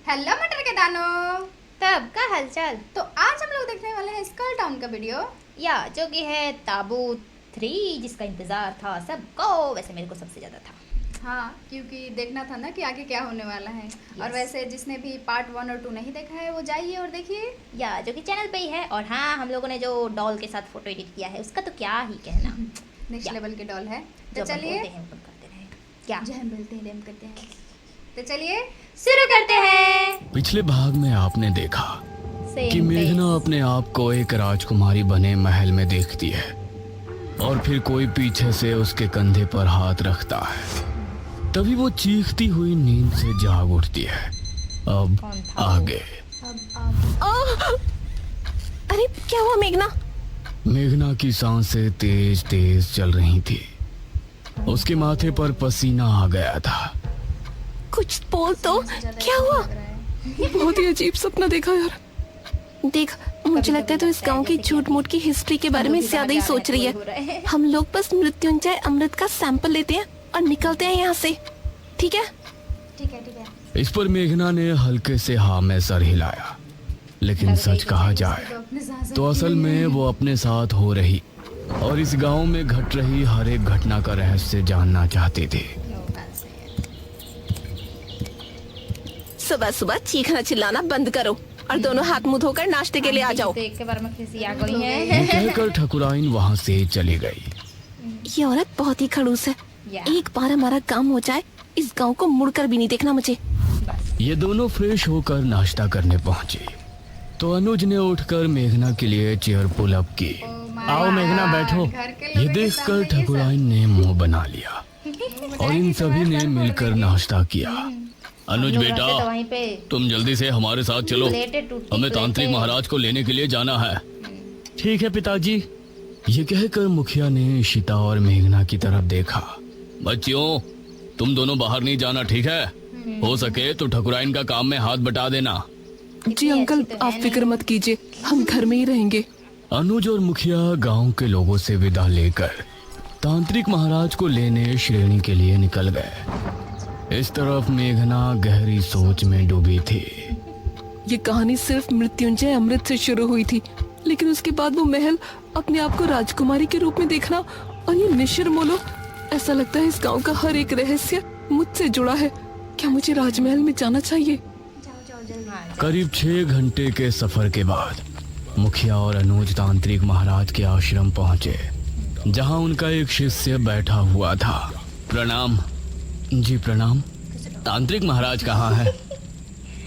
Hello मटर के दानों। तब का हालचाल। तो आज हम लोग देखने वाले हैं स्कल टाउन का वीडियो, या जो कि है ताबूत 3, जिसका इंतजार था सबको, वैसे मेरे को सबसे ज्यादा था। हाँ, क्योंकि देखना था ना कि आगे क्या होने वाला है। और वैसे जिसने भी पार्ट 1 और 2 नहीं देखा है वो जाइए और देखिए, या जो कि चैनल पे ही है। और हाँ, हम लोगों ने जो डॉल के साथ फोटो एडिट किया है उसका तो क्या ही कहना। नेक्स्ट लेवल के डॉल है। जो तो चलिए करते रहे क्या जो हम बोलते हैं हम करते हैं। तो चलिए शुरू करते हैं। पिछले भाग में आपने देखा Same कि मेघना face। अपने आप को एक राजकुमारी बने महल में देखती है और फिर कोई पीछे से उसके कंधे पर हाथ रखता है। तभी वो चीखती हुई नींद से जाग उठती है। अब कौन था वो? आगे अरे क्या हुआ मेघना? मेघना की सांसें तेज तेज चल रही थी। उसके माथे पर पसीना आ गया था। कुछ बोल तो, क्या हुआ? बहुत ही अजीब सपना देखा यार। देख, मुझे लगता है तो इस गांव की झूठ मूठ की हिस्ट्री के बारे में ज्यादा ही सोच रही है। हम लोग बस मृत्युंजय अमृत का सैंपल लेते हैं और निकलते हैं यहाँ से, ठीक है? ठीक है। इस पर मेघना ने हल्के से हाँ में सर हिलाया। लेकिन सच कहा जाए तो असल में वो अपने साथ हो रही और इस गांव में घट रही हर एक घटना का रहस्य जानना चाहती थी। सुबह सुबह चीखना चिल्लाना बंद करो और दोनों हाथ मुंह धोकर नाश्ते के लिए आ जाओ। देख के बारे में खिसी आ गई है। ये कहकर ठकुराइन वहाँ से चली गई। ये औरत बहुत ही खड़ूस है। एक बार हमारा काम हो जाए, इस गांव को मुड़कर भी नहीं देखना मुझे। ये दोनों फ्रेश होकर नाश्ता करने पहुंचे तो अनुज ने उठकर मेघना के लिए चेयर पुल अप की। आओ मेघना बैठो। ये देखकर ठकुराइन ने मुंह बना लिया और इन सभी ने मिलकर नाश्ता किया। अनुज बेटा, वहीं पे तुम जल्दी से हमारे साथ चलो, हमें तांत्रिक महाराज को लेने के लिए जाना है। ठीक है पिताजी। ये कहकर मुखिया ने इशिता और मेघना की तरफ देखा। बच्चियों, तुम दोनों बाहर नहीं जाना, ठीक है? हो सके तो ठकुराइन का काम में हाथ बटा देना। जी अंकल, आप फिक्र मत कीजिए, हम घर में ही रहेंगे। अनुज और मुखिया गांव के लोगों से विदा लेकर तांत्रिक महाराज को लेने श्रेणी के लिए निकल गए। इस तरफ मेघना गहरी सोच में डूबी थी। ये कहानी सिर्फ मृत्युंजय अमृत से शुरू हुई थी, लेकिन उसके बाद वो महल, अपने आप को राजकुमारी के रूप में देखना और ये मिश्र मोलो, ऐसा लगता है इस गांव का हर एक रहस्य मुझसे जुड़ा है। क्या मुझे राजमहल में जाना चाहिए? करीब 6 घंटे के सफर के बाद मुखिया और अनुज तांत्रिक महाराज के आश्रम पहुंचे, जहां उनका एक शिष्य बैठा हुआ था। प्रणाम। जी प्रणाम। तांत्रिक महाराज कहाँ है?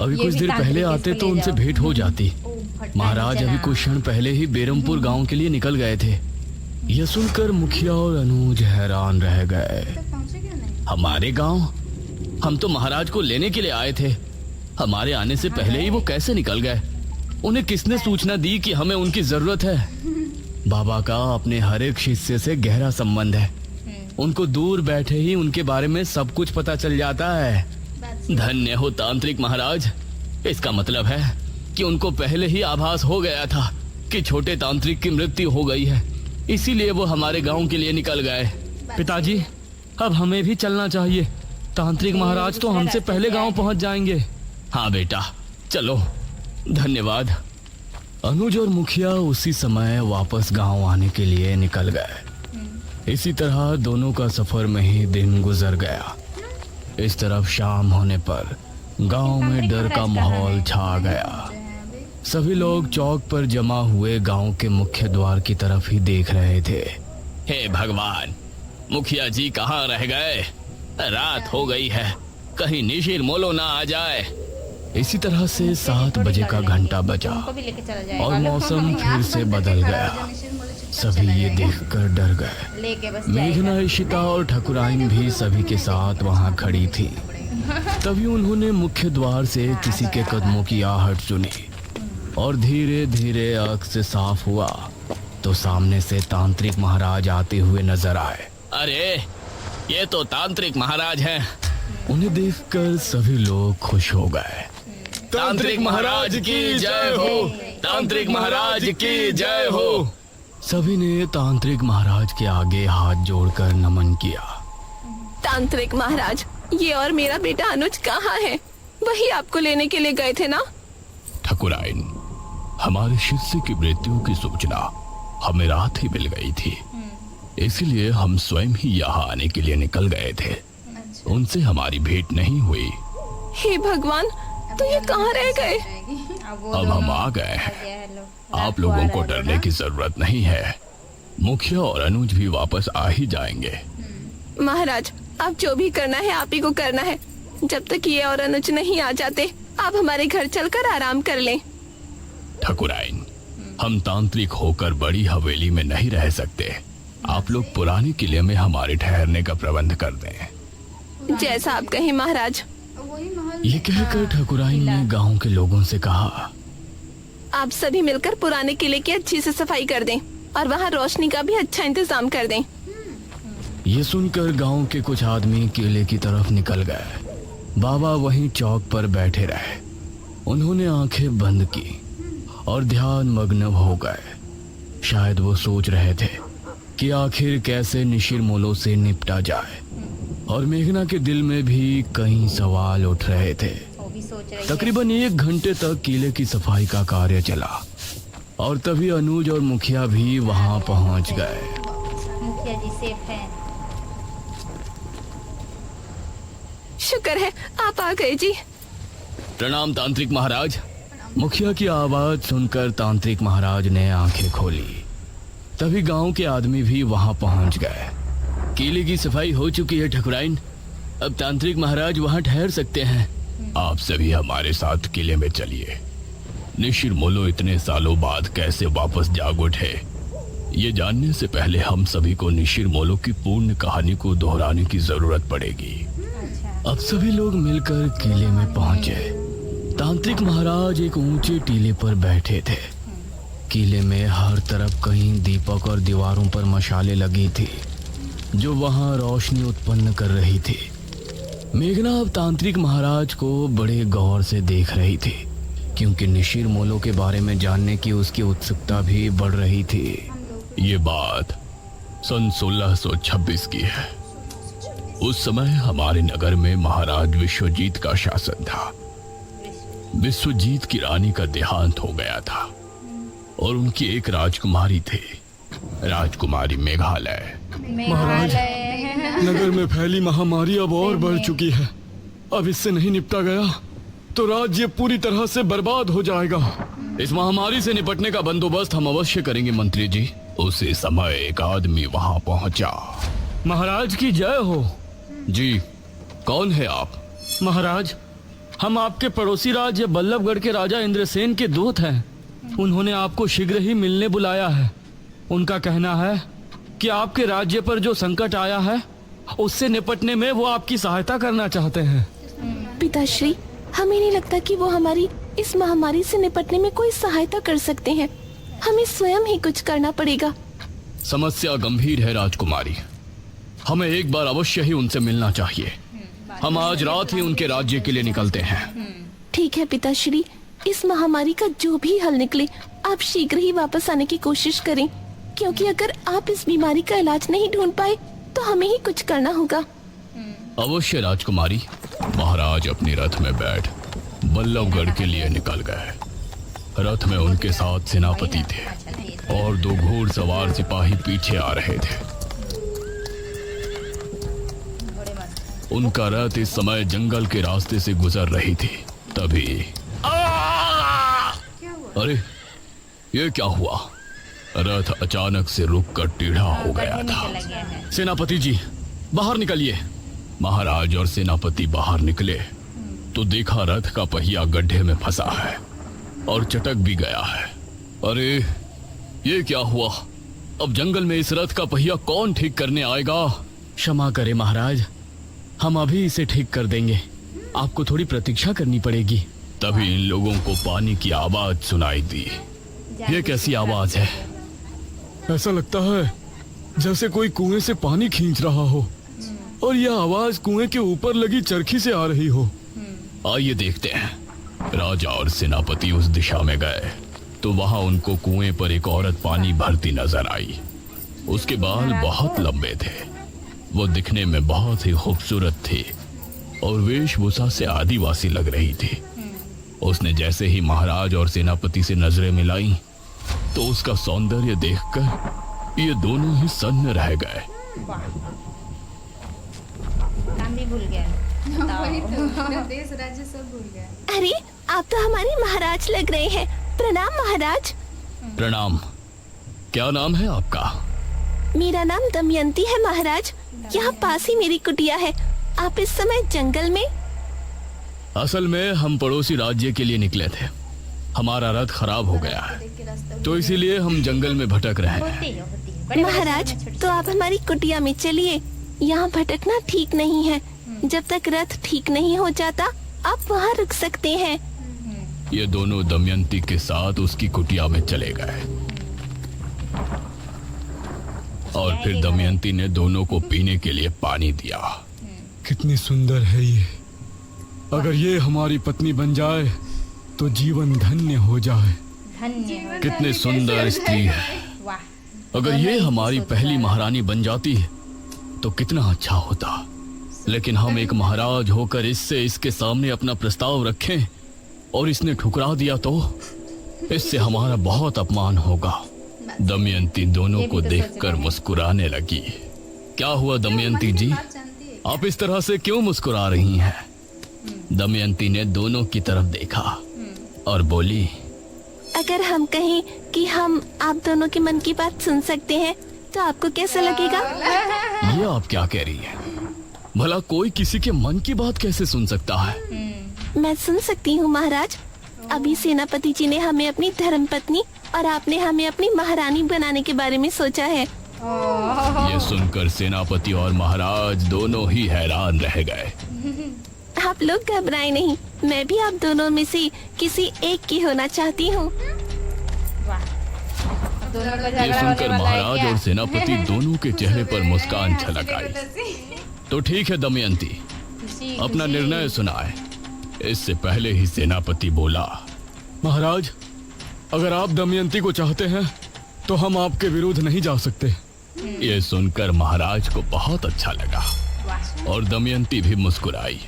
अभी कुछ देर पहले आते तो उनसे भेंट हो जाती। महाराज अभी कुछ क्षण पहले ही बेरमपुर गांव के लिए निकल गए थे। यह सुनकर मुखिया और अनुज हैरान रह गए। हमारे गांव? हम तो महाराज को लेने के लिए आए थे। हमारे आने से पहले ही वो कैसे निकल गए? उन्हें किसने सूचना दी कि हमें उनकी जरूरत है? बाबा का अपने हर एक शिष्य से गहरा संबंध है। उनको दूर बैठे ही उनके बारे में सब कुछ पता चल जाता है। धन्य हो तांत्रिक महाराज। इसका मतलब है कि उनको पहले ही आभास हो गया था कि छोटे तांत्रिक की मृत्यु हो गई है, इसीलिए वो हमारे गांव के लिए निकल गए। पिताजी, अब हमें भी चलना चाहिए। तांत्रिक महाराज तो हमसे पहले गांव पहुंच जाएंगे। हाँ बेटा, चलो। धन्यवाद। अनुज और मुखिया उसी समय वापस गांव आने के लिए निकल गए। इसी तरह दोनों का सफर में ही दिन गुजर गया। इस तरफ शाम होने पर गांव में डर का माहौल छा गया। सभी लोग चौक पर जमा हुए गांव के मुख्य द्वार की तरफ ही देख रहे थे। हे भगवान, मुखिया जी कहाँ रह गए? रात हो गई है, कहीं निशिर मोलो ना आ जाए। इसी तरह से 7 बजे का घंटा बजा और मौसम फिर से बदल गया। सभी ये देखकर डर गए। मेघना, इशिता और ठकुराइन भी सभी के साथ वहां खड़ी थी। तभी उन्होंने मुख्य द्वार से किसी के कदमों की आहट सुनी और धीरे धीरे आँख से साफ हुआ तो सामने से तांत्रिक महाराज आते हुए नजर आए। अरे, ये तो तांत्रिक महाराज हैं। उन्हें देखकर सभी लोग खुश हो गए। तांत्रिक महाराज की जय हो! तांत्रिक महाराज की जय हो! सभी ने तांत्रिक महाराज के आगे हाथ जोड़कर नमन किया। तांत्रिक महाराज, ये और मेरा बेटा अनुज कहाँ है? वही आपको लेने के लिए गए थे ना? ठाकुराइन, हमारे शिष्य की मृत्यु की सूचना हमें रात ही मिल गई थी, इसलिए हम स्वयं ही यहाँ आने के लिए निकल गए थे। अच्छा। उनसे हमारी भेंट नहीं हुई। हे भगवान, तो ये कहाँ रह गए? अब हम आ गए हैं। आप लोगों को डरने की जरूरत नहीं है। मुखिया और अनुज भी वापस आ ही जाएंगे। महाराज, आप जो भी करना है आप ही को करना है। जब तक ये और अनुज नहीं आ जाते, आप हमारे घर चलकर आराम कर लें। ठाकुराइन, हम तांत्रिक होकर बड़ी हवेली में नहीं रह सकते। आप लोग पुराने किले में हमारे ठहरने का प्रबंध कर दें। जैसा आप कहें महाराज। वही महल ये कहकर ठाकुराइन ने गांव के लोगों से कहा, आप सभी मिलकर पुराने किले की अच्छी से सफाई कर दें और वहाँ रोशनी का भी अच्छा इंतजाम कर दें। ये सुनकर गांव के कुछ आदमी किले की तरफ निकल गए। बाबा वहीं चौक पर बैठे रहे। उन्होंने आंखें बंद की और ध्यान मग्न हो गए। शायद वो सोच रहे थे कि आखिर कैसे निशिरमोलों से निपटा जाए, और मेघना के दिल में भी कई सवाल उठ रहे थे। वो भी सोच रही है। तकरीबन 1 घंटे तक किले की सफाई का कार्य चला और तभी अनुज और मुखिया भी वहां पहुंच गए। मुखिया जी सेफ हैं। शुक्र है आप आ गए जी। प्रणाम तांत्रिक महाराज। मुखिया की आवाज सुनकर तांत्रिक महाराज ने आंखें खोली। तभी गांव के आदमी भी वहां पहुंच गए। किले की सफाई हो चुकी है ठाकुराइन, अब तांत्रिक महाराज वहां ठहर सकते हैं। आप सभी हमारे साथ किले में चलिए। निशिरमोलो इतने सालों बाद कैसे वापस जाग उठे, ये जानने से पहले हम सभी को निशिरमोलो की पूर्ण कहानी को दोहराने की जरूरत पड़ेगी। अब सभी लोग मिलकर किले में पहुंचे। तांत्रिक महाराज एक ऊंचे टीले पर बैठे थे। किले में हर तरफ कहीं दीपक और दीवारों पर मशालें लगी थी जो वहां रोशनी उत्पन्न कर रही थी। मेघना अब तांत्रिक महाराज को बड़े गौर से देख रही थी, क्योंकि निशिरमोलो के बारे में जानने की उसकी उत्सुकता भी बढ़ रही थी। ये बात सन 1626 की है। उस समय हमारे नगर में महाराज विश्वजीत का शासन था। विश्वजीत की रानी का देहांत हो गया था और उनकी एक राजकुमारी थी, राजकुमारी मेघालय। महाराज, नगर में फैली महामारी अब और बढ़ चुकी है। अब इससे नहीं निपटा गया तो राज्य पूरी तरह से बर्बाद हो जाएगा। इस महामारी से निपटने का बंदोबस्त हम अवश्य करेंगे मंत्री जी। उसी समय एक आदमी वहां पहुंचा। महाराज की जय हो। जी, कौन है आप? महाराज, हम आपके पड़ोसी राज्य बल्लभगढ़ के राजा इंद्रसेन के दूत हैं। उन्होंने आपको शीघ्र ही मिलने बुलाया है। उनका कहना है कि आपके राज्य पर जो संकट आया है उससे निपटने में वो आपकी सहायता करना चाहते हैं। पिताश्री, हमें नहीं लगता कि वो हमारी इस महामारी से निपटने में कोई सहायता कर सकते हैं। हमें स्वयं ही कुछ करना पड़ेगा। समस्या गंभीर है राजकुमारी, हमें एक बार अवश्य ही उनसे मिलना चाहिए। हम आज रात ही उनके राज्य के लिए निकलते हैं। ठीक है पिताश्री, इस महामारी का जो भी हल निकले आप शीघ्र ही वापस आने की कोशिश करें, क्योंकि अगर आप इस बीमारी का इलाज नहीं ढूंढ पाए तो हमें ही कुछ करना होगा। अवश्य राजकुमारी। महाराज अपने रथ में बैठ बल्लभगढ़ के लिए निकल गए। रथ में उनके साथ सेनापति थे और 2 घोड़सवार सिपाही पीछे आ रहे थे। उनका रथ इस समय जंगल के रास्ते से गुजर रही थी। तभी अरे, ये क्या हुआ? रथ अचानक से रुककर टेढ़ा हो गया था। सेनापति जी, बाहर निकलिए। महाराज और सेनापति बाहर निकले तो देखा रथ का पहिया गड्ढे में फंसा है और चटक भी गया है। अरे, ये क्या हुआ? अब जंगल में इस रथ का पहिया कौन ठीक करने आएगा? क्षमा करें महाराज, हम अभी इसे ठीक कर देंगे। आपको थोड़ी प्रतीक्षा करनी पड़ेगी। तभी इन लोगों को पानी की आवाज सुनाई दी। ये कैसी आवाज है? ऐसा लगता है जैसे कोई कुएं से पानी खींच रहा हो, और यह आवाज कुएं के ऊपर लगी चरखी से आ रही हो। आइए देखते हैं। राजा और सेनापति उस दिशा में गए तो वहां उनको कुएं पर एक औरत पानी भरती नजर आई। उसके बाल बहुत लंबे थे। वो दिखने में बहुत ही खूबसूरत थी। और वेशभूषा से आदिवासी लग रही थी। उसने जैसे ही महाराज और सेनापति से नजरें मिलाई तो उसका सौंदर्य देखकर ये दोनों ही सन्न रह गए। वाह, नाम भी भूल गया। वही तो, पूरा देश राज्य सब भूल गया। अरे आप तो हमारे महाराज लग रहे हैं। प्रणाम महाराज। प्रणाम। क्या नाम है आपका? मेरा नाम दमयंती है महाराज। यहाँ पास ही मेरी कुटिया है। आप इस समय जंगल में? असल में हम पड़ोसी राज्य के लिए निकले थे। हमारा रथ खराब हो गया है तो इसीलिए हम जंगल में भटक रहे हैं। होती है बड़े बड़े महाराज शहरों में छोटी- तो आप हमारी कुटिया में चलिए। यहाँ भटकना ठीक नहीं है। जब तक रथ ठीक नहीं हो जाता आप वहाँ रुक सकते हैं। ये दोनों दमयंती के साथ उसकी कुटिया में चले गए और फिर दमयंती ने दोनों को पीने के लिए पानी दिया। कितनी सुंदर है ये। अगर ये हमारी पत्नी बन जाए तो जीवन धन्य हो जाए। धन्य हो। कितनी सुंदर स्त्री है। वाह, अगर ये हमारी पहली महारानी बन जाती तो कितना अच्छा होता। लेकिन हम एक महाराज होकर इसके सामने अपना प्रस्ताव रखें और इसने ठुकरा दिया तो इससे हमारा बहुत अपमान होगा। दमयंती दोनों को देखकर मुस्कुराने लगी। क्या हुआ दमयंती जी, बात जानती है। आप इस तरह से क्यों मुस्कुरा रही हैं? दमयंती ने दोनों की तरफ देखा और बोली, अगर हम कहें कि हम आप दोनों के मन की बात सुन सकते हैं तो आपको कैसा लगेगा? ये आप क्या कह रही हैं? भला कोई किसी के मन की बात कैसे सुन सकता है? मैं सुन सकती हूँ महाराज। अभी सेनापति जी ने हमें अपनी धर्मपत्नी और आपने हमें अपनी महारानी बनाने के बारे में सोचा है। ये सुनकर सेनापति और महाराज दोनों ही हैरान रह गए। आप लोग घबराएं नहीं। मैं भी आप दोनों में से किसी एक की होना चाहती हूँ। वाह, दोनों का ये झगड़ा होने सुनकर वाला है महाराज क्या? और सेनापति दोनों के चेहरे पर मुस्कान छलक आई। तो ठीक है दमयंती, खुशी, अपना खुशी। निर्णय सुनाए। इससे पहले ही सेनापति बोला, महाराज अगर आप दमयंती को चाहते हैं तो हम आपके विरुद्ध नहीं जा सकते। ये सुनकर महाराज को बहुत अच्छा लगा वाह, और दमयंती भी मुस्कुराई।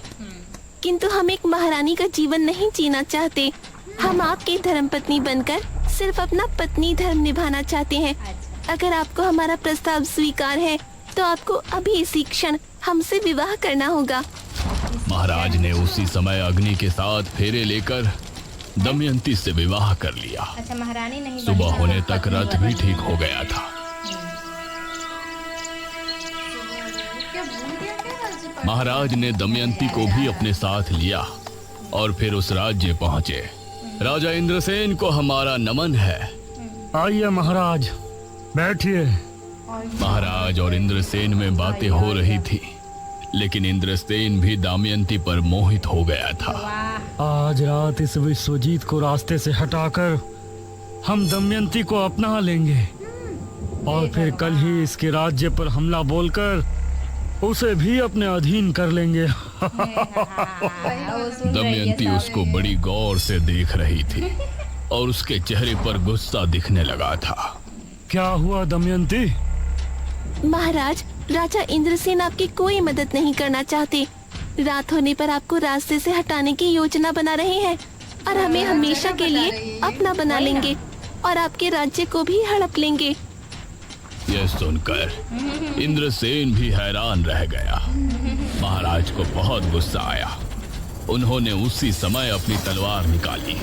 किंतु हम एक महारानी का जीवन नहीं जीना चाहते। हम आपकी धर्मपत्नी बनकर सिर्फ अपना पत्नी धर्म निभाना चाहते हैं। अच्छा। अगर आपको हमारा प्रस्ताव स्वीकार है तो आपको अभी इसी क्षण हमसे विवाह करना होगा। महाराज ने उसी समय अग्नि के साथ फेरे लेकर दमयंती से विवाह कर लिया। अच्छा, महारानी नहीं बनी सुबह है, होने तो तक पत्नी रथ बनी भी है। ठीक हो गया था। क्या भूल गया क्या राज्यपाल? महाराज ने दमयंती को भी अपने साथ लिया और फिर उस राज्य पहुंचे। राजा इंद्रसेन को हमारा नमन है। आइए महाराज, बैठिए। महाराज और इंद्रसेन में बातें हो रही थी, लेकिन इंद्रसेन भी दमयंती पर मोहित हो गया था। वाह, आज रात इस विश्वजीत को रास्ते से हटाकर हम दमयंती को अपना लेंगे और फिर कल ही इसके राज्य पर हमला बोलकर उसे भी अपने अधीन कर लेंगे। वो सुन रही है दमयंती सारे। उसको बड़ी गौर से देख रही थी और उसके चेहरे पर गुस्सा दिखने लगा था। क्या हुआ दमयंती? महाराज, राजा इंद्रसेन आपकी कोई मदद नहीं करना चाहते। रात होने पर आपको रास्ते से हटाने की योजना बना रहे हैं और हमें हमेशा के लिए अपना बना लेंगे और आपके राज्य को भी हड़प लेंगे। यह सुनकर इंद्रसेन भी हैरान रह गया। महाराज को बहुत गुस्सा आया। उन्होंने उसी समय अपनी तलवार निकाली।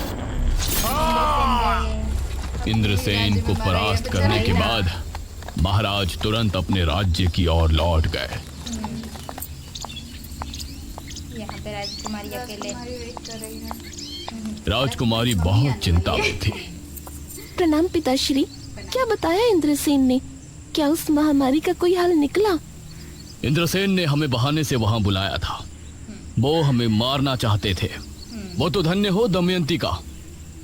इंद्रसेन को परास्त करने के बाद महाराज तुरंत अपने राज्य की ओर लौट गए। यहाँ पे राजकुमारी अकेले। तुम्हारी वेट कर रही है। राजकुमारी बहुत चिंता में थी। प्रणाम पिताश्री। क्या बताया इंद्रसेन ने? क्या उस महामारी का कोई हल निकला? इंद्रसेन ने हमें बहाने से वहां बुलाया था। वो हमें मारना चाहते थे। वो तो धन्य हो दमयंती का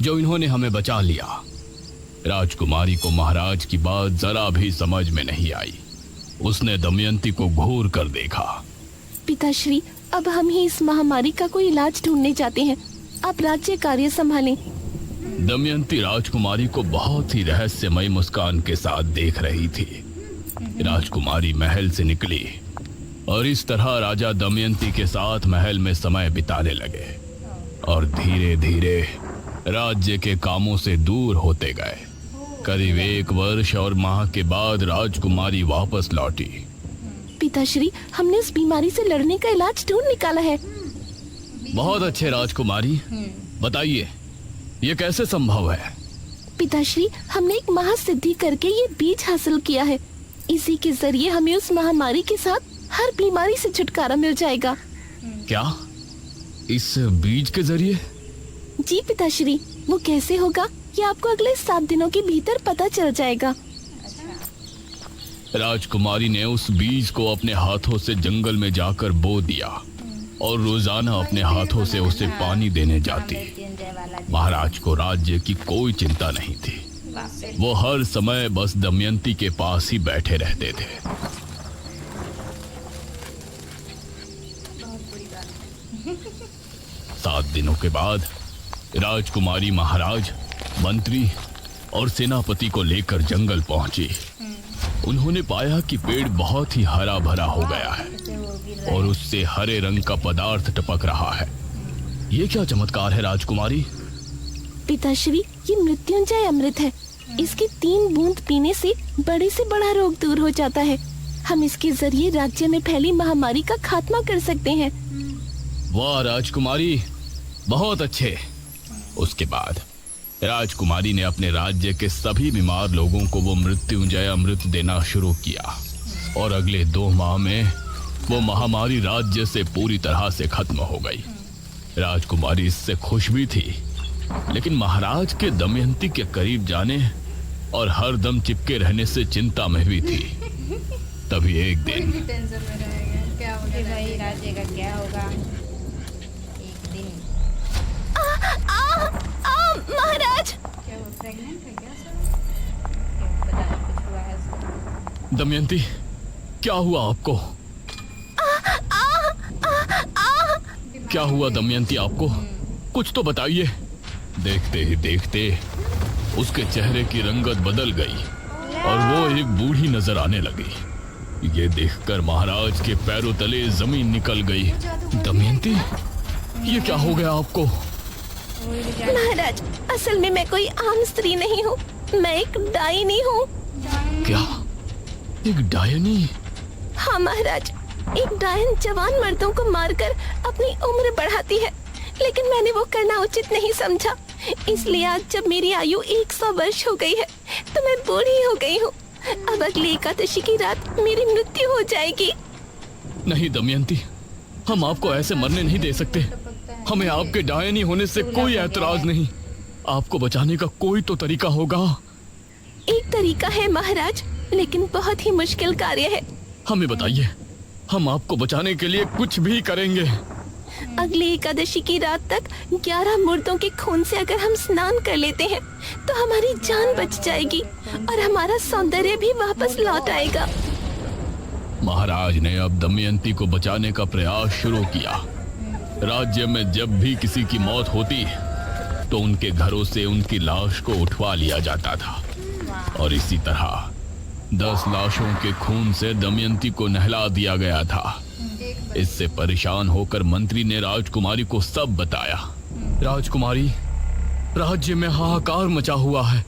जो इन्होंने हमें बचा लिया। राजकुमारी को महाराज की बात जरा भी समझ में नहीं आई। उसने दमयंती को घूर कर देखा। पिताश्री, अब हम ही इस महामारी का कोई इलाज ढूंढने जाते हैं। आप राज्य कार्य संभालें। दमयंती राजकुमारी को बहुत ही रहस्यमय मुस्कान के साथ देख रही थी। राजकुमारी महल से निकली और इस तरह राजा दमयंती के साथ महल में समय बिताने लगे और धीरे धीरे राज्य के कामों से दूर होते गए। करीब 1 वर्ष और माह के बाद राजकुमारी वापस लौटी। पिताश्री, हमने उस बीमारी से लड़ने का इलाज ढूंढ निकाला है। बहुत अच्छे राजकुमारी, बताइए ये कैसे संभव है? पिताश्री, हमने एक महासिद्धि करके ये बीज हासिल किया है। इसी के जरिए हमें उस महामारी के साथ हर बीमारी से छुटकारा मिल जाएगा। क्या? इस बीज के जरिए? जी पिताश्री, वो कैसे होगा ये आपको अगले 7 दिनों के भीतर पता चल जाएगा। राजकुमारी ने उस बीज को अपने हाथों से जंगल में जाकर बो दिया और रोजाना अपने हाथों से उसे पानी देने जाती। महाराज को राज्य की कोई चिंता नहीं थी। वो हर समय बस दमयंती के पास ही बैठे रहते थे। 7 दिनों के बाद राजकुमारी महाराज, मंत्री और सेनापति को लेकर जंगल पहुंची। उन्होंने पाया कि पेड़ बहुत ही हरा भरा हो गया है और उससे हरे रंग का पदार्थ टपक रहा है। ये क्या चमत्कार है राजकुमारी? पिताश्री, ये मृत्युंजय अमृत है। इसकी 3 बूंद पीने से बड़े से बड़ा रोग दूर हो जाता है। हम इसके जरिए राज्य में फैली महामारी का खात्मा कर सकते हैं। वाह राजकुमारी, बहुत अच्छे। उसके बाद राजकुमारी ने अपने राज्य के सभी बीमार लोगों को वो मृत्युंजय अमृत देना शुरू किया और अगले 2 माह में वो महामारी राज्य से पूरी तरह से खत्म हो गई। राजकुमारी इससे खुश भी थी, लेकिन महाराज के दमयंती के करीब जाने और हर दम चिपके रहने से चिंता में भी थी। तभी एक दिन टेंशन में रहेगा, क्या होगा भाई राज्य का क्या होगा। एक दिन महाराज, क्या वो प्रेग्नेंट है क्या सर? पता नहीं कुछ हुआ है उसको। दमयंती, क्या हुआ आपको? क्या हुआ दमयंती आपको? कुछ तो बताइए। देखते ही देखते उसके चेहरे की रंगत बदल गई और वो एक बूढ़ी नजर आने लगी। ये देखकर महाराज के पैरों तले जमीन निकल गई। दमयंती, ये क्या हो गया आपको? महाराज, असल में मैं कोई आम स्त्री नहीं हूँ, मैं एक डायनी हूँ। क्या? एक डायनी? हाँ महाराज, एक डायन जवान मर्दों को मारकर अपनी उम्र बढ़ाती है, लेकिन मैंने वो करना उचित नहीं समझा। इसलिए आज जब मेरी आयु 100 वर्ष हो गई है तो मैं बूढ़ी हो गई हूँ। अब अगली एकादशी की रात मेरी मृत्यु हो जाएगी। नहीं दमयंती, हम आपको ऐसे मरने नहीं दे सकते। हमें आपके डायनी होने से कोई ऐतराज नहीं। आपको बचाने का कोई तो तरीका होगा। एक तरीका है महाराज, लेकिन बहुत ही मुश्किल कार्य है। हमें बताइए, हम आपको बचाने के लिए कुछ भी करेंगे। अगली एकादशी की रात तक 11 मुर्दों के खून से अगर हम स्नान कर लेते हैं तो हमारी जान बच जाएगी और हमारा सौंदर्य भी वापस लौट आएगा। महाराज ने अब दमयंती को बचाने का प्रयास शुरू किया। राज्य में जब भी किसी की मौत होती तो उनके घरों से उनकी लाश को उठवा लिया जाता था और इसी तरह 10 लाशों के खून से दमयंती को नहला दिया गया था। इससे परेशान होकर मंत्री ने राजकुमारी को सब बताया। राजकुमारी, राज्य में हाहाकार मचा हुआ है।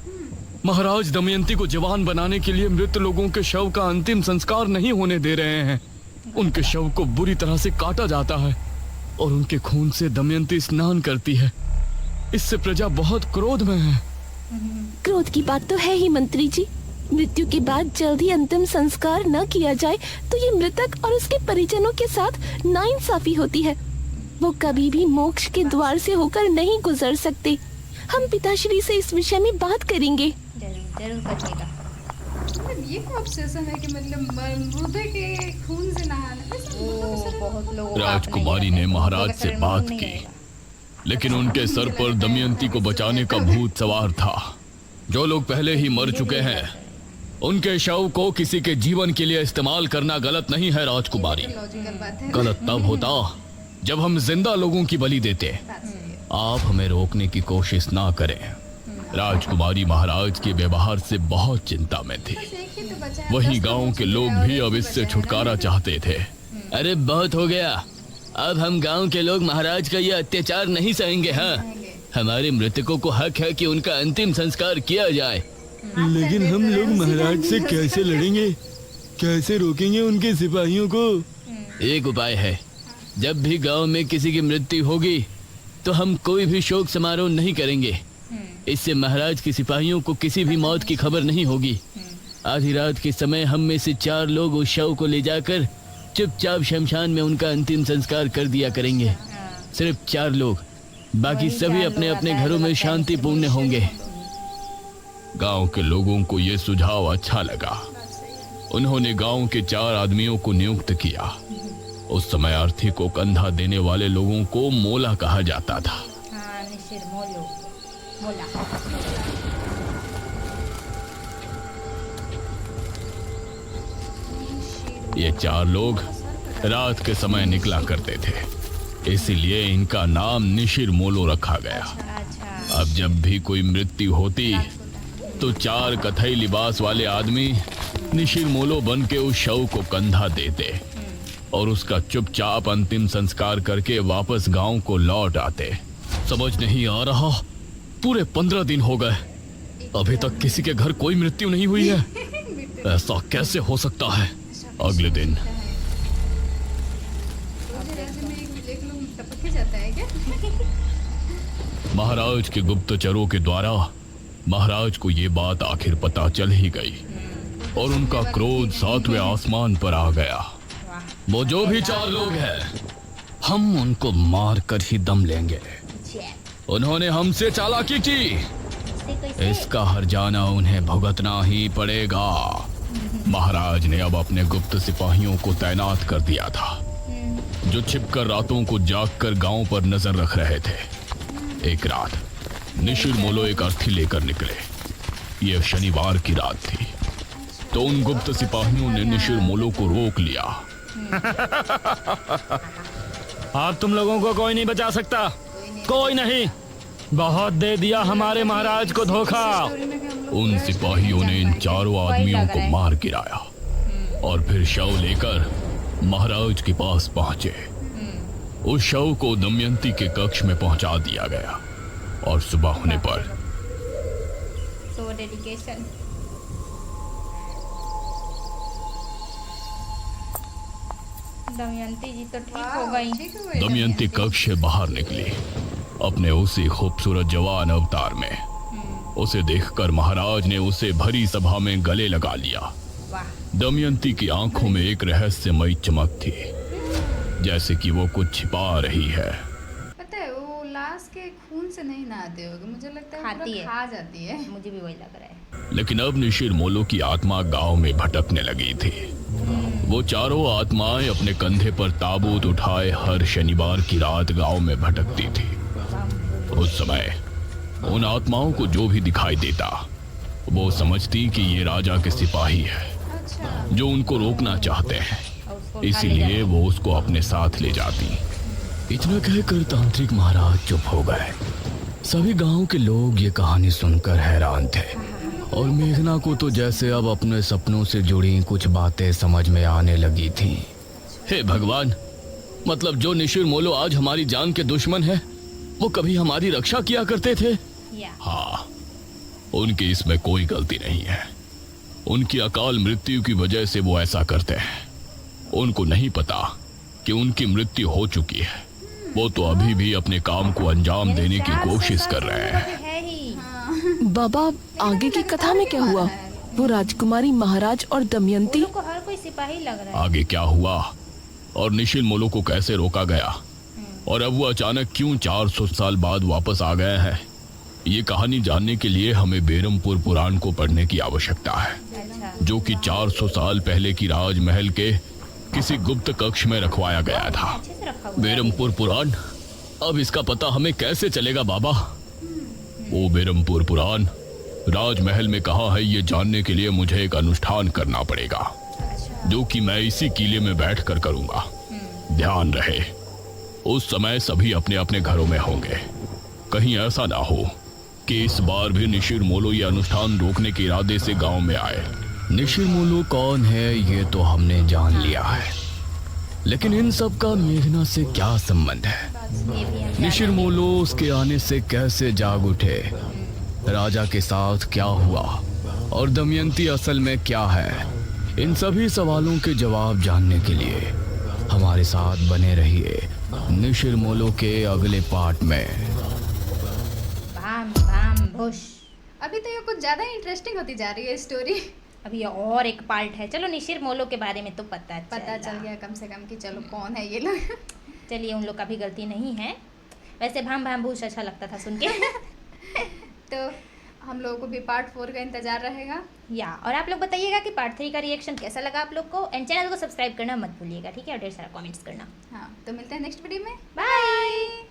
महाराज दमयंती को जवान बनाने के लिए मृत लोगों के शव का अंतिम संस्कार नहीं होने दे रहे हैं। उनके शव को बुरी तरह से काटा जाता है और उनके खून से दमयंती स्नान करती है। इससे प्रजा बहुत क्रोध में है। क्रोध की बात तो है ही मंत्री जी। मृत्यु के बाद जल्दी अंतिम संस्कार न किया जाए तो ये मृतक और उसके परिजनों के साथ नाइंसाफी होती है। वो कभी भी मोक्ष के द्वार से होकर नहीं गुजर सकते। हम पिताश्री से इस विषय में बात करेंगे। जरूर करिएगा। मतलब ये क्या ऑब्सेशन है कि मतलब मुर्दे के खून से नहाना? बहुत लोगों राजकुमारी ने महाराज से बात की, लेकिन उनके सर पर दमयंती को बचाने का भूत सवार था। जो लोग पहले ही मर चुके हैं उनके शव को किसी के जीवन के लिए इस्तेमाल करना गलत नहीं है राजकुमारी। लॉजिकल बात है। गलत तब होता जब हम जिंदा लोगों की बलि देते। आप हमें रोकने की कोशिश ना करें। राजकुमारी महाराज के व्यवहार से बहुत चिंता में थी। बस एक ही तो बचा है। वही 10 गांव के तो लोग बचे भी हैं और अब एक ही इससे बचा है। छुटकारा चाहते थे। अरे बहुत हो गया, अब हम गांव के लोग महाराज का ये अत्याचार नहीं सहेंगे। हाँ, हमारे मृतकों को हक है कि उनका अंतिम संस्कार किया जाए। लेकिन हम लोग महाराज से कैसे लड़ेंगे, कैसे रोकेंगे उनके सिपाहियों को? एक उपाय है, जब भी गांव में किसी की मृत्यु होगी तो हम कोई भी शोक समारोह नहीं करेंगे। इससे महाराज के सिपाहियों को किसी भी मौत की खबर नहीं होगी। आधी रात के समय हम में से 4 लोग उस शव को ले जाकर चुपचाप शमशान में उनका अंतिम संस्कार कर दिया करेंगे। सिर्फ 4 लोग, बाकी सभी अपने अपने घरों में शांतिपूर्ण होंगे। गांव के लोगों को यह सुझाव अच्छा लगा। उन्होंने गांव के 4 आदमियों को नियुक्त किया। उस समय अर्थी को कंधा देने वाले लोगों को मोला कहा जाता था। ये 4 लोग रात के समय निकला करते थे, इसीलिए इनका नाम निशिर मोलो रखा गया। अब जब भी कोई मृत्यु होती तो 4 कथई लिबास वाले आदमी निशिर मोलो बन के उस शव को कंधा देते और उसका चुपचाप अंतिम संस्कार करके वापस गांव को लौट आते। समझ नहीं आ रहा, पूरे 15 दिन हो गए, अभी तक किसी के घर कोई मृत्यु नहीं हुई है। ऐसा कैसे हो सकता है? अगले दिन महाराज के गुप्तचरों के द्वारा महाराज को ये बात आखिर पता चल ही गई और उनका क्रोध 7वें आसमान पर आ गया। वो जो भी 4 लोग हैं, हम उनको मार कर ही दम लेंगे। उन्होंने हमसे चालाकी की, इसका हर्जाना उन्हें भुगतना ही पड़ेगा। महाराज ने अब अपने गुप्त सिपाहियों को तैनात कर दिया था, जो छिपकर रातों को जागकर गांव पर नजर रख रहे थे। एक रात निशिर मोलो एक अर्थी लेकर निकले। यह शनिवार की रात थी, तो उन गुप्त सिपाहियों ने निशिर मोलो को रोक लिया। अब तुम लोगों को कोई नहीं बचा सकता, कोई नहीं। बहुत दे दिया हमारे महाराज को धोखा। उन सिपाहियों ने इन 4 आदमियों को मार गिराया और फिर शव लेकर महाराज के पास पहुंचे। उस शव को दमयंती के कक्ष में पहुंचा दिया गया और सुबह होने पर दमयंती जी तो ठीक हो गई। दमयंती कक्ष से बाहर निकली अपने उसी खूबसूरत जवान अवतार में। उसे देखकर महाराज ने उसे भरी सभा में गले लगा लिया। दमयंती की आंखों में एक रहस्यमयी चमक थी, जैसे कि वो कुछ छिपा रही है। पता है वो लाश के खून से नहीं नहाते होगे, मुझे लगता है खाती है, खा जाती है। मुझे भी वही लग रहा है। लेकिन अब निशिर मोलो की आत्मा गांव में भटकने लगी थी। वो 4 आत्माएं अपने कंधे पर ताबूत उठाए हर शनिवार की रात गांव में भटकती थी। उस समय उन आत्माओं को जो भी दिखाई देता, वो समझती कि ये राजा के सिपाही है जो उनको रोकना चाहते हैं, इसीलिए वो उसको अपने साथ ले जाती। इतना कहकर तांत्रिक महाराज चुप हो गए। सभी गांव के लोग ये कहानी सुनकर हैरान थे और मेघना को तो जैसे अब अपने सपनों से जुड़ी कुछ बातें समझ में आने लगी थी। हे भगवान, मतलब जो निशिर मोलो आज हमारी जान के दुश्मन है, वो कभी हमारी रक्षा किया करते थे। हाँ, उनकी इसमें कोई गलती नहीं है। उनकी अकाल मृत्यु की वजह से वो ऐसा करते हैं। उनको नहीं पता कि उनकी मृत्यु हो चुकी है। वो तो अभी भी अपने काम को अंजाम देने की कोशिश कर रहे हैं। बाबा, आगे की कथा में क्या हुआ? वो राजकुमारी, महाराज और दमयंती को हर कोई सिपाही लग रहा है। आगे क्या हुआ और निशिर मोलो को कैसे रोका गया और अब वो अचानक क्यों 400 साल बाद वापस आ गए हैं, ये कहानी जानने के लिए हमें बेरमपुर पुराण को पढ़ने की आवश्यकता है, जो कि 400 साल पहले की राजमहल के किसी गुप्त कक्ष में रखवाया गया था। बेरमपुर पुराण, अब इसका पता हमें कैसे चलेगा बाबा? वो बेरमपुर पुराण राजमहल में कहाँ है, ये जानने के लिए मुझे एक अनुष्ठान करना पड़ेगा, जो कि मैं इसी किले में बैठकर करूंगा। ध्यान रहे, उस समय सभी अपने अपने घरों में होंगे। कहीं ऐसा ना हो कि इस बार भी निशिर मोलो ये अनुष्ठान रोकने के इरादे से गांव में आए। निशिर मोलो कौन है ये तो हमने जान लिया है, लेकिन इन सब का मेघना से क्या संबंध है? ये भी हम निशिर मोलो उसके आने से कैसे जाग उठे? राजा के साथ क्या हुआ? और दमयंती असल में क्या है? इन सभी सवालों के जवाब जानने के लिए हमारे साथ बने रहिए निशिर मोलो के अगले पार्ट में। भाम भाम भुश। अभी तो ये कुछ ज्यादा इंटरेस्टिंग होती जा रही है स्टोरी। अभी और एक पार्ट है। चलो निशिर मोलो के बारे में तो पता चल गया कम से कम कि चलो कौन है ये लोग। चलिए उन लोग का भी गलती नहीं है। वैसे भाम भाम भूष अच्छा लगता था सुन के। तो हम लोगों को भी पार्ट 4 का इंतजार रहेगा। या और आप लोग बताइएगा कि पार्ट 3 का रिएक्शन कैसा लगा आप लोग को। एंड चैनल को सब्सक्राइब करना मत भूलिएगा, ठीक है, और ढेर सारा कमेंट्स करना। हाँ, तो मिलते हैं नेक्स्ट वीडियो में। बाय।